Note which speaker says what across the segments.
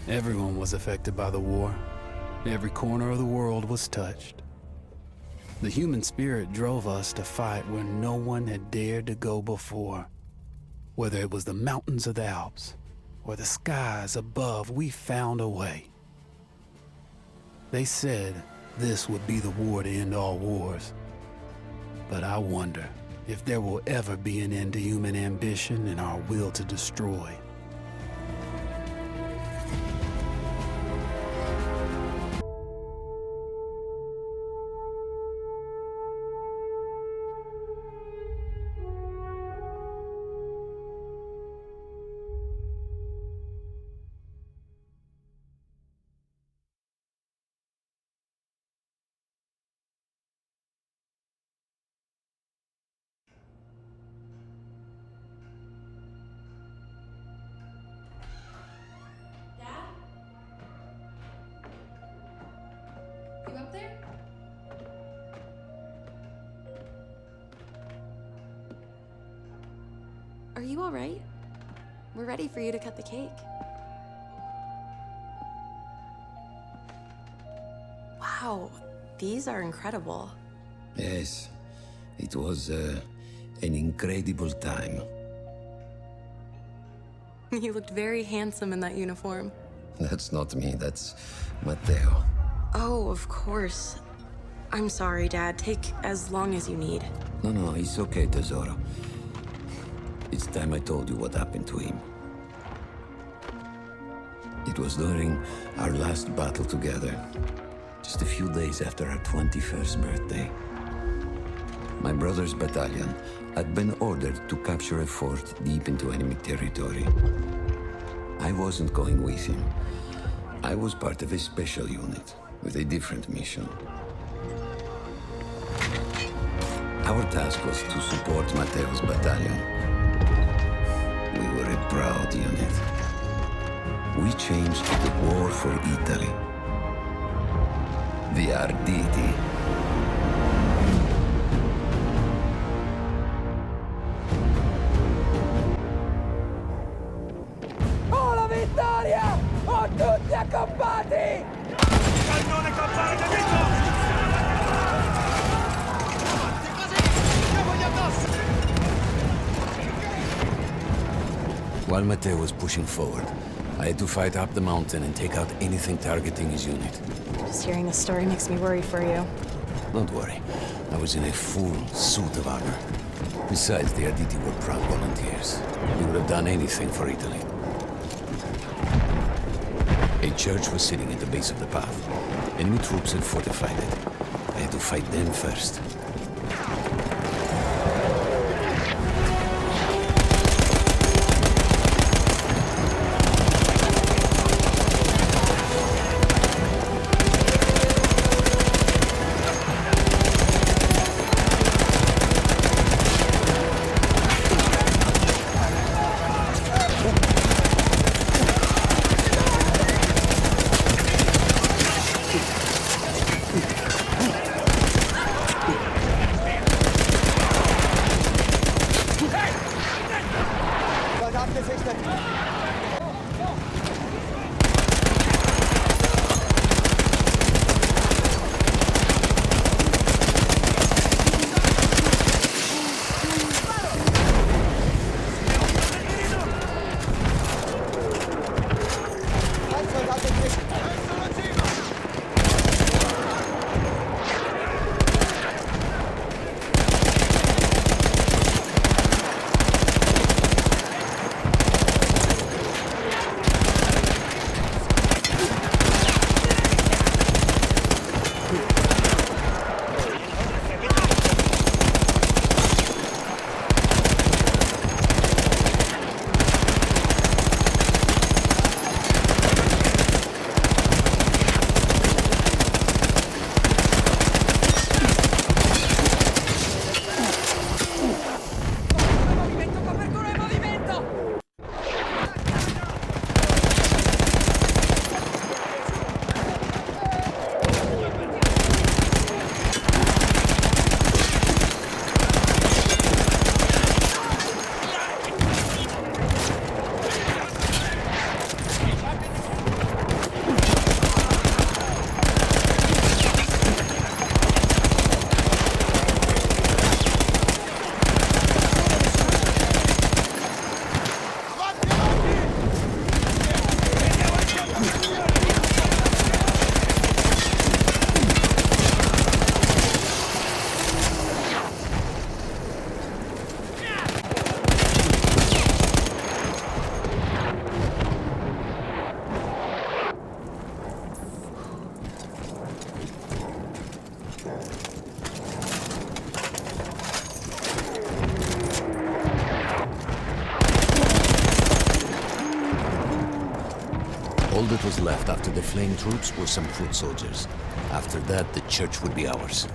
Speaker 1: Everyone was affected by the war. Every corner of the world was touched. The human spirit drove us to fight where no one had dared to go before. Whether it was the mountains of the Alps or the skies above, we found a way. They said this would be the war to end all wars. But I wonder if there will ever be an end to human ambition and our will to destroy.
Speaker 2: You up there?
Speaker 3: Are you all right? We're ready for you to cut the cake. Wow, these are incredible.
Speaker 4: Yes, it was an incredible time.
Speaker 3: You looked very handsome in that uniform.
Speaker 4: That's not me, that's Matteo.
Speaker 3: Oh, of course. I'm sorry, Dad. Take as long as you need.
Speaker 4: No, it's okay, Tesoro. It's time I told you what happened to him. It was during our last battle together, just a few days after our 21st birthday. My brother's battalion had been ordered to capture a fort deep into enemy territory. I wasn't going with him. I was part of a special unit with a different mission. Our task was to support Matteo's battalion. We were a proud unit. We changed the war for Italy. The Arditi.
Speaker 5: Oh, la vittoria! Oh, tutti accampati!
Speaker 6: Cannone campare nemico! Avanti così! Andiamogli addosso!
Speaker 4: While Matteo was pushing forward, I had to fight up the mountain and take out anything targeting his unit.
Speaker 3: Just hearing the story makes me worry for you.
Speaker 4: Don't worry, I was in a full suit of armor. Besides, the Arditi were proud volunteers. They would have done anything for Italy. A church was sitting at the base of the path. Enemy troops had fortified it. I had to fight them first. All that was left after the fleeing troops were some foot soldiers. After that, the church would be ours.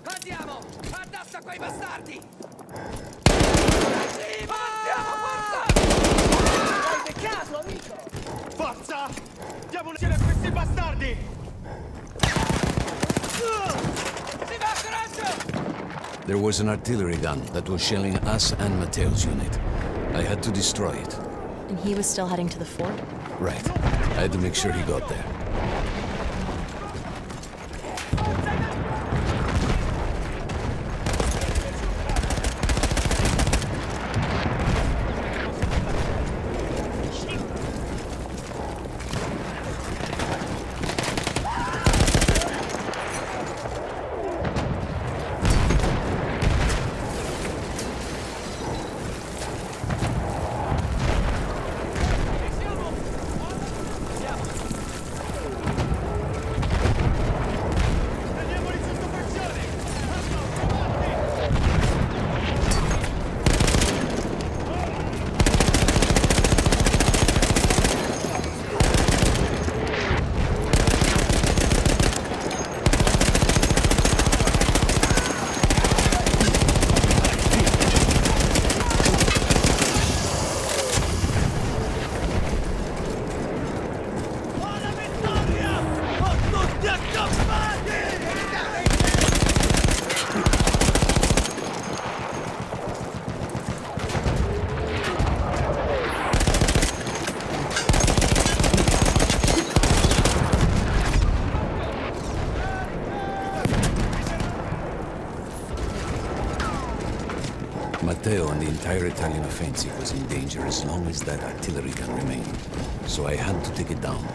Speaker 5: Andiamo! Addassa quei bastardi!
Speaker 6: Forza! Diamo un giro a questi bastardi!
Speaker 5: Si va, coraggio!
Speaker 4: There was an artillery gun that was shelling us and Matteo's unit. I had to destroy it.
Speaker 2: And he was still heading to the fort?
Speaker 4: Right. I had to make sure he got there. Matteo and the entire Italian offensive was in danger as long as that artillery gun remained. So I had to take it down.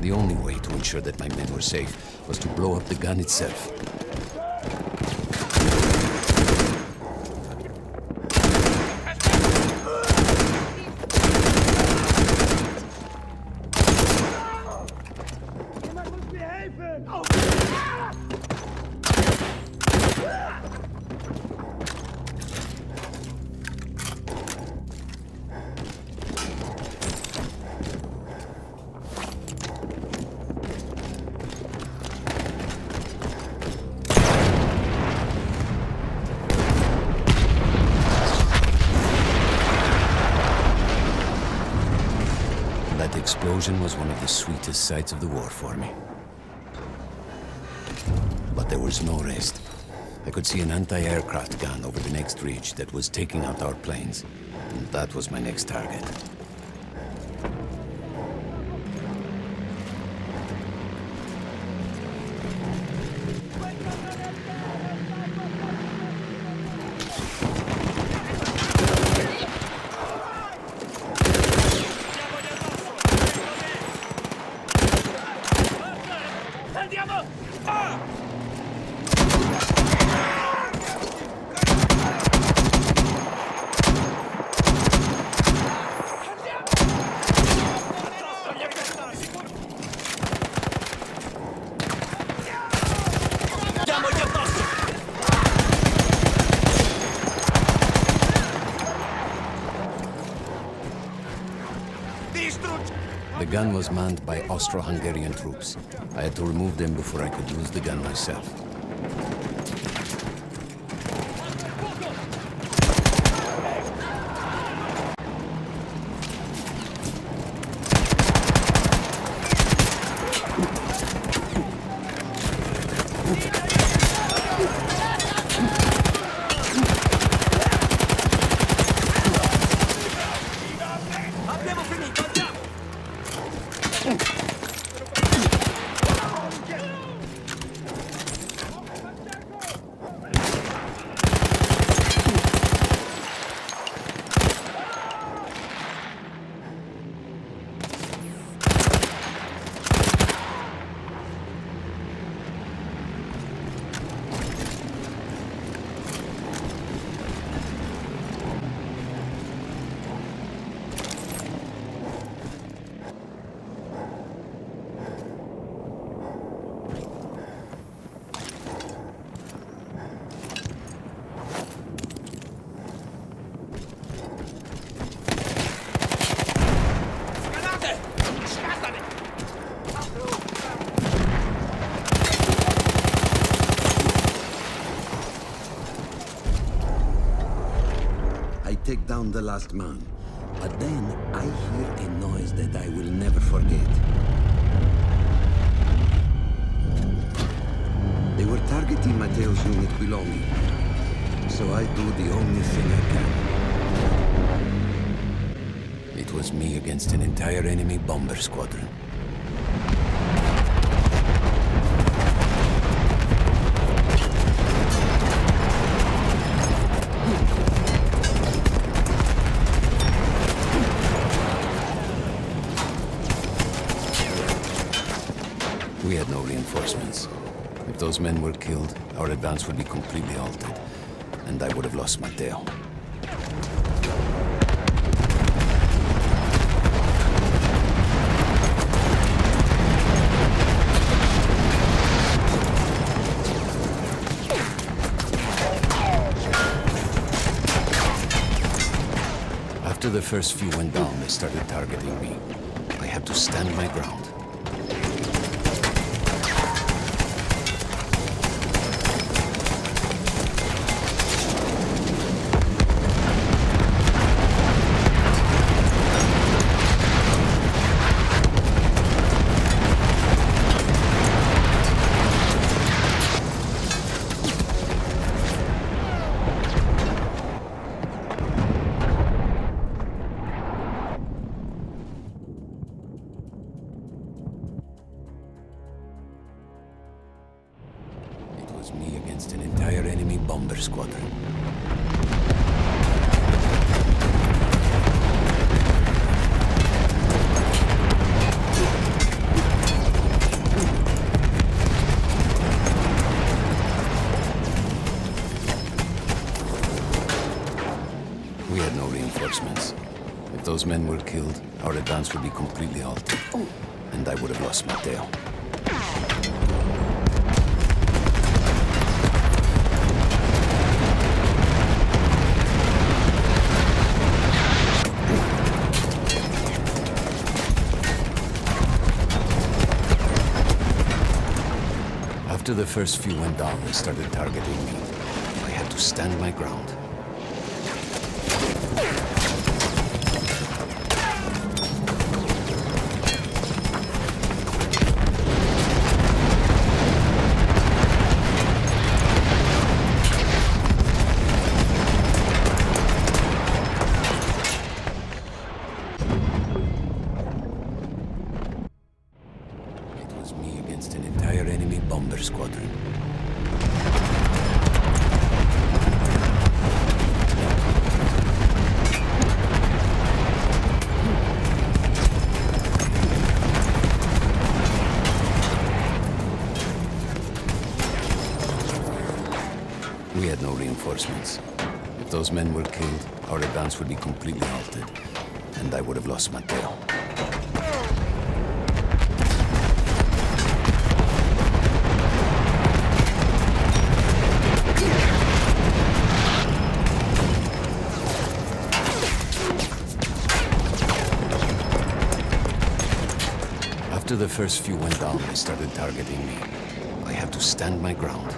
Speaker 4: The only way to ensure that my men were safe was to blow up the gun itself. That explosion was one of the sweetest sights of the war for me. But there was no rest. I could see an anti-aircraft gun over the next ridge that was taking out our planes. And that was my next target. The gun was manned by Austro-Hungarian troops. I had to remove them before I could use the gun myself. Take down the last man. But then I hear a noise that I will never forget. They were targeting Matteo's unit below me. So I do the only thing I can. It was me against an entire enemy bomber squadron. We had no reinforcements. If those men were killed, our advance would be completely halted, and I would have lost Matteo. After the first few went down, they started targeting me. I had to stand my ground. Me against an entire enemy bomber squadron. We had no reinforcements. If those men were killed, our advance would be completely halted, and I would have lost Matteo. After the first few went down, they started targeting me. I had to stand my ground. It was me against an entire enemy bomber squadron. We had no reinforcements. If those men were killed, our advance would be completely halted, and I would have lost Matteo. After the first few went down, they started targeting me. I had to stand my ground.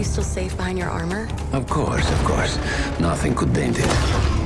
Speaker 3: Still safe behind your armor?
Speaker 4: Of course. Nothing could dent it.